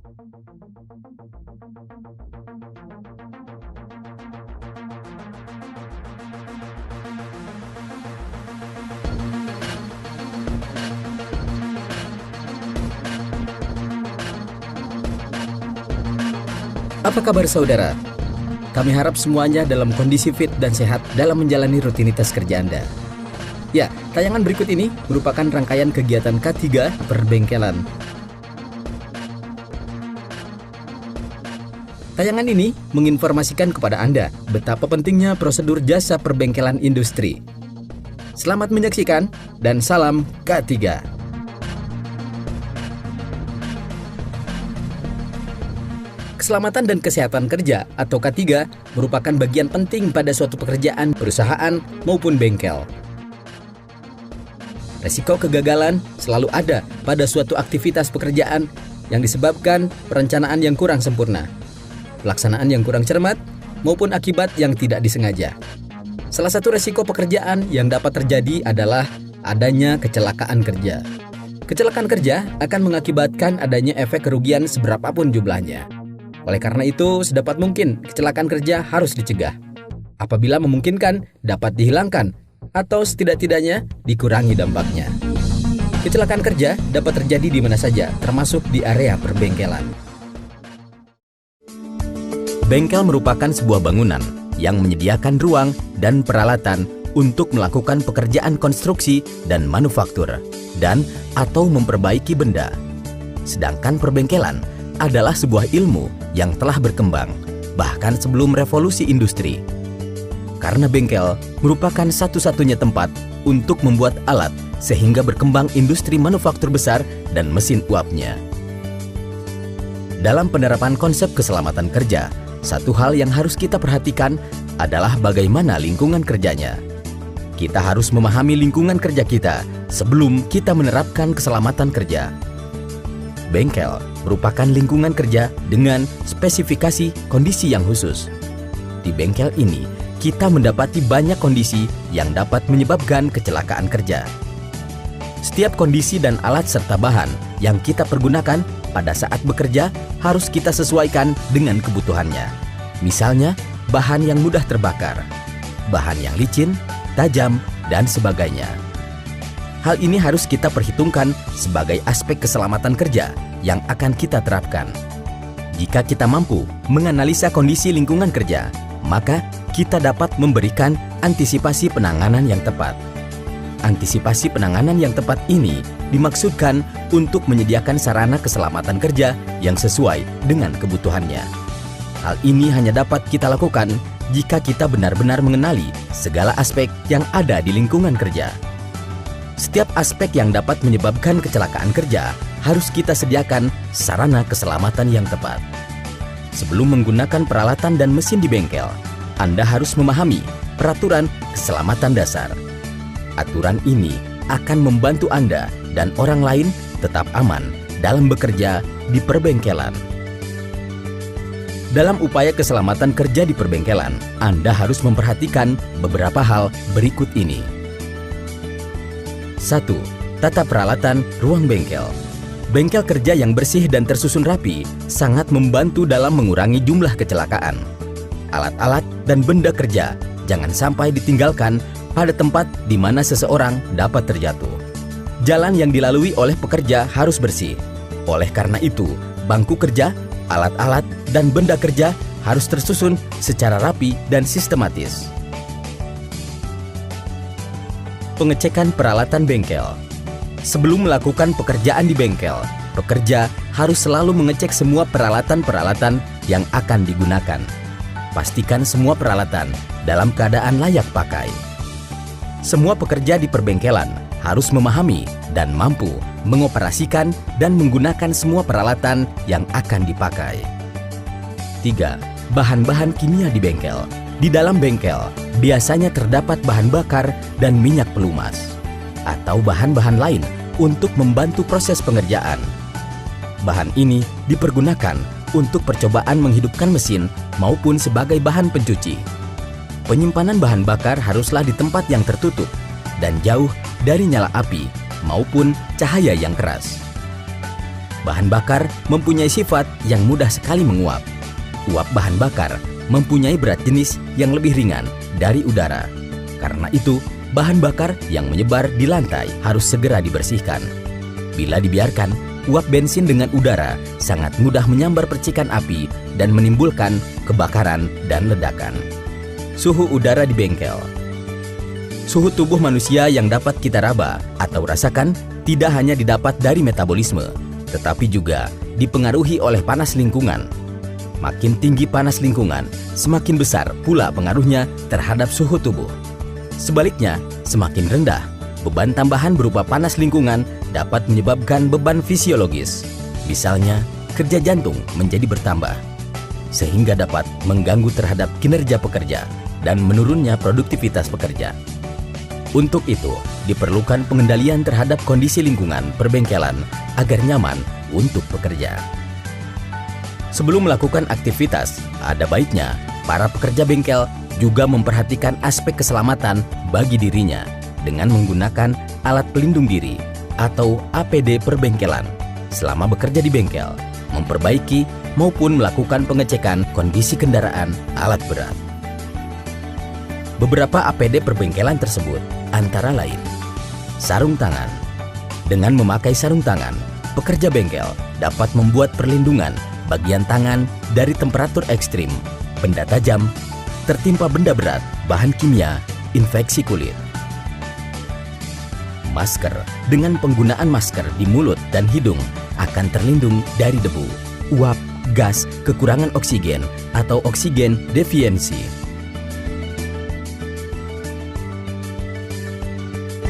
Apa kabar saudara? Kami harap semuanya dalam kondisi fit dan sehat dalam menjalani rutinitas kerja Anda. Ya, tayangan berikut ini merupakan rangkaian kegiatan K3 Perbengkelan. Tayangan ini menginformasikan kepada Anda betapa pentingnya prosedur jasa perbengkelan industri. Selamat menyaksikan dan salam K3. Keselamatan dan kesehatan kerja atau K3 merupakan bagian penting pada suatu pekerjaan, perusahaan, maupun bengkel. Resiko kegagalan selalu ada pada suatu aktivitas pekerjaan yang disebabkan perencanaan yang kurang sempurna, pelaksanaan yang kurang cermat, maupun akibat yang tidak disengaja. Salah satu resiko pekerjaan yang dapat terjadi adalah adanya kecelakaan kerja. Kecelakaan kerja akan mengakibatkan adanya efek kerugian seberapapun jumlahnya. Oleh karena itu, sedapat mungkin kecelakaan kerja harus dicegah. Apabila memungkinkan, dapat dihilangkan atau setidak-tidaknya dikurangi dampaknya. Kecelakaan kerja dapat terjadi di mana saja, termasuk di area perbengkelan. Bengkel merupakan sebuah bangunan yang menyediakan ruang dan peralatan untuk melakukan pekerjaan konstruksi dan manufaktur dan atau memperbaiki benda. Sedangkan perbengkelan adalah sebuah ilmu yang telah berkembang bahkan sebelum revolusi industri. Karena bengkel merupakan satu-satunya tempat untuk membuat alat sehingga berkembang industri manufaktur besar dan mesin uapnya. Dalam penerapan konsep keselamatan kerja, satu hal yang harus kita perhatikan adalah bagaimana lingkungan kerjanya. Kita harus memahami lingkungan kerja kita sebelum kita menerapkan keselamatan kerja. Bengkel merupakan lingkungan kerja dengan spesifikasi kondisi yang khusus. Di bengkel ini, kita mendapati banyak kondisi yang dapat menyebabkan kecelakaan kerja. Setiap kondisi dan alat serta bahan yang kita pergunakan pada saat bekerja harus kita sesuaikan dengan kebutuhannya. Misalnya, bahan yang mudah terbakar, bahan yang licin, tajam, dan sebagainya. Hal ini harus kita perhitungkan sebagai aspek keselamatan kerja yang akan kita terapkan. Jika kita mampu menganalisa kondisi lingkungan kerja, maka kita dapat memberikan antisipasi penanganan yang tepat. Antisipasi penanganan yang tepat ini dimaksudkan untuk menyediakan sarana keselamatan kerja yang sesuai dengan kebutuhannya. Hal ini hanya dapat kita lakukan jika kita benar-benar mengenali segala aspek yang ada di lingkungan kerja. Setiap aspek yang dapat menyebabkan kecelakaan kerja harus kita sediakan sarana keselamatan yang tepat. Sebelum menggunakan peralatan dan mesin di bengkel, Anda harus memahami peraturan keselamatan dasar. Aturan ini akan membantu Anda dan orang lain tetap aman dalam bekerja di perbengkelan. Dalam upaya keselamatan kerja di perbengkelan, Anda harus memperhatikan beberapa hal berikut ini. 1. Tata peralatan ruang bengkel. Bengkel kerja yang bersih dan tersusun rapi sangat membantu dalam mengurangi jumlah kecelakaan. Alat-alat dan benda kerja jangan sampai ditinggalkan pada tempat di mana seseorang dapat terjatuh. Jalan yang dilalui oleh pekerja harus bersih. Oleh karena itu, bangku kerja, alat-alat, dan benda kerja harus tersusun secara rapi dan sistematis. Pengecekan peralatan bengkel. Sebelum melakukan pekerjaan di bengkel, pekerja harus selalu mengecek semua peralatan-peralatan yang akan digunakan. Pastikan semua peralatan dalam keadaan layak pakai. Semua pekerja di perbengkelan harus memahami dan mampu mengoperasikan dan menggunakan semua peralatan yang akan dipakai. 3. Bahan-bahan kimia di bengkel. Di dalam bengkel, biasanya terdapat bahan bakar dan minyak pelumas, atau bahan-bahan lain untuk membantu proses pengerjaan. Bahan ini dipergunakan untuk percobaan menghidupkan mesin maupun sebagai bahan pencuci. Penyimpanan bahan bakar haruslah di tempat yang tertutup dan jauh dari nyala api maupun cahaya yang keras. Bahan bakar mempunyai sifat yang mudah sekali menguap. Uap bahan bakar mempunyai berat jenis yang lebih ringan dari udara. Karena itu, bahan bakar yang menyebar di lantai harus segera dibersihkan. Bila dibiarkan, uap bensin dengan udara sangat mudah menyambar percikan api dan menimbulkan kebakaran dan ledakan. Suhu udara di bengkel. Suhu tubuh manusia yang dapat kita raba atau rasakan tidak hanya didapat dari metabolisme, tetapi juga dipengaruhi oleh panas lingkungan. Makin tinggi panas lingkungan, semakin besar pula pengaruhnya terhadap suhu tubuh. Sebaliknya, semakin rendah, beban tambahan berupa panas lingkungan dapat menyebabkan beban fisiologis. Misalnya, kerja jantung menjadi bertambah, sehingga dapat mengganggu terhadap kinerja pekerja dan menurunnya produktivitas pekerja. Untuk itu, diperlukan pengendalian terhadap kondisi lingkungan perbengkelan agar nyaman untuk bekerja. Sebelum melakukan aktivitas, ada baiknya para pekerja bengkel juga memperhatikan aspek keselamatan bagi dirinya dengan menggunakan alat pelindung diri atau APD perbengkelan selama bekerja di bengkel, memperbaiki maupun melakukan pengecekan kondisi kendaraan alat berat. Beberapa APD perbengkelan tersebut antara lain: sarung tangan. Dengan memakai sarung tangan, pekerja bengkel dapat membuat perlindungan bagian tangan dari temperatur ekstrim, benda tajam, tertimpa benda berat, bahan kimia, infeksi kulit. Masker. Dengan penggunaan masker di mulut dan hidung akan terlindung dari debu, uap, gas, kekurangan oksigen, atau oksigen defiensi.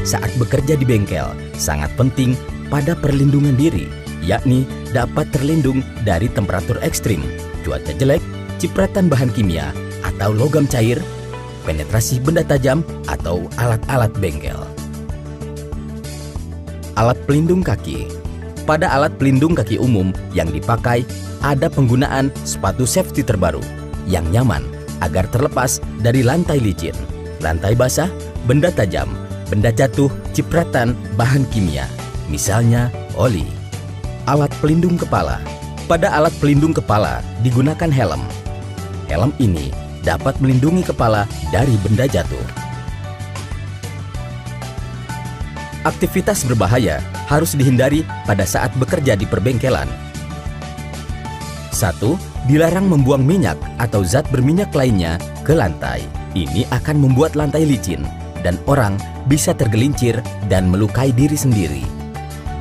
Saat bekerja di bengkel, sangat penting pada perlindungan diri, yakni dapat terlindung dari temperatur ekstrim, cuaca jelek, cipratan bahan kimia atau logam cair, penetrasi benda tajam, atau alat-alat bengkel. Alat pelindung kaki. Pada alat pelindung kaki umum yang dipakai, ada penggunaan sepatu safety terbaru yang nyaman agar terlepas dari lantai licin, lantai basah, benda tajam, benda jatuh, cipratan bahan kimia, misalnya oli. Alat pelindung kepala. Pada alat pelindung kepala digunakan helm. Helm ini dapat melindungi kepala dari benda jatuh. Aktivitas berbahaya harus dihindari pada saat bekerja di perbengkelan. 1. Dilarang membuang minyak atau zat berminyak lainnya ke lantai. Ini akan membuat lantai licin dan orang bisa tergelincir dan melukai diri sendiri.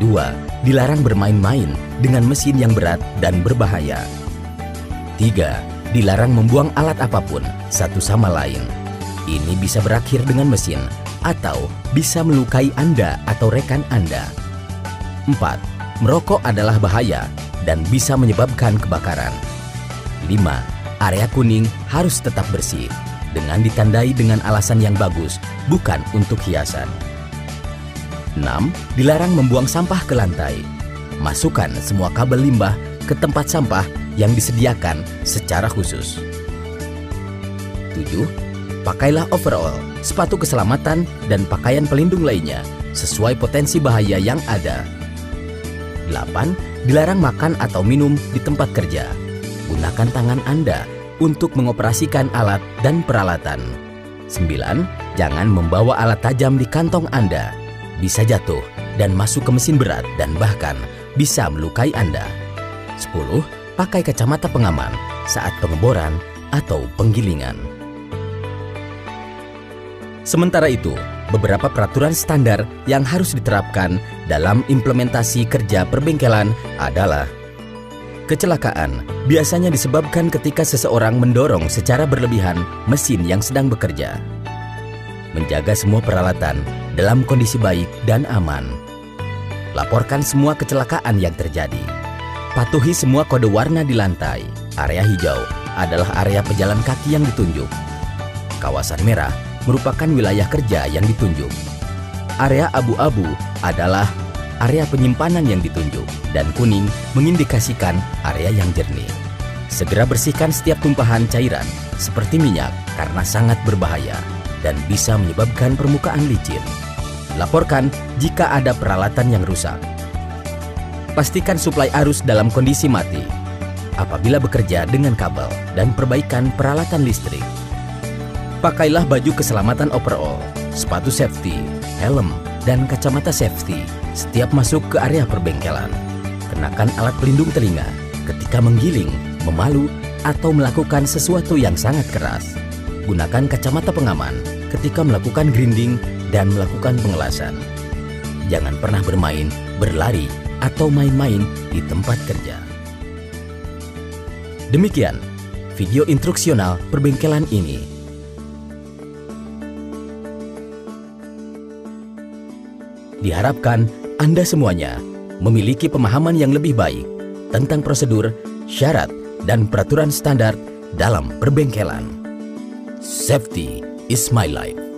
2. Dilarang bermain-main dengan mesin yang berat dan berbahaya. 3. Dilarang membuang alat apapun satu sama lain. Ini bisa berakhir dengan mesin atau bisa melukai Anda atau rekan Anda. 4. Merokok adalah bahaya dan bisa menyebabkan kebakaran. 5. Area kuning harus tetap bersih dengan ditandai dengan alasan yang bagus, bukan untuk hiasan. 6. Dilarang membuang sampah ke lantai. Masukkan semua kabel limbah ke tempat sampah yang disediakan secara khusus. 7. Pakailah overall, sepatu keselamatan, dan pakaian pelindung lainnya sesuai potensi bahaya yang ada. 8. Dilarang makan atau minum di tempat kerja. Gunakan tangan Anda untuk mengoperasikan alat dan peralatan. 9. Jangan membawa alat tajam di kantong Anda. Bisa jatuh dan masuk ke mesin berat dan bahkan bisa melukai Anda. 10. Pakai kacamata pengaman saat pengeboran atau penggilingan. Sementara itu, beberapa peraturan standar yang harus diterapkan dalam implementasi kerja perbengkelan adalah: kecelakaan biasanya disebabkan ketika seseorang mendorong secara berlebihan mesin yang sedang bekerja. Menjaga semua peralatan dalam kondisi baik dan aman. Laporkan semua kecelakaan yang terjadi. Patuhi semua kode warna di lantai. Area hijau adalah area pejalan kaki yang ditunjuk. Kawasan merah merupakan wilayah kerja yang ditunjuk. Area abu-abu adalah area penyimpanan yang ditunjuk, dan kuning mengindikasikan area yang jernih. Segera bersihkan setiap tumpahan cairan seperti minyak karena sangat berbahaya dan bisa menyebabkan permukaan licin. Laporkan jika ada peralatan yang rusak. Pastikan suplai arus dalam kondisi mati apabila bekerja dengan kabel dan perbaikan peralatan listrik. Pakailah baju keselamatan overall, sepatu safety, helm, dan kacamata safety setiap masuk ke area perbengkelan. Kenakan alat pelindung telinga ketika menggiling, memalu, atau melakukan sesuatu yang sangat keras. Gunakan kacamata pengaman ketika melakukan grinding dan melakukan pengelasan. Jangan pernah bermain, berlari, atau main-main di tempat kerja. Demikian video instruksional perbengkelan ini. Diharapkan Anda semuanya memiliki pemahaman yang lebih baik tentang prosedur, syarat, dan peraturan standar dalam perbengkelan. Safety is my life.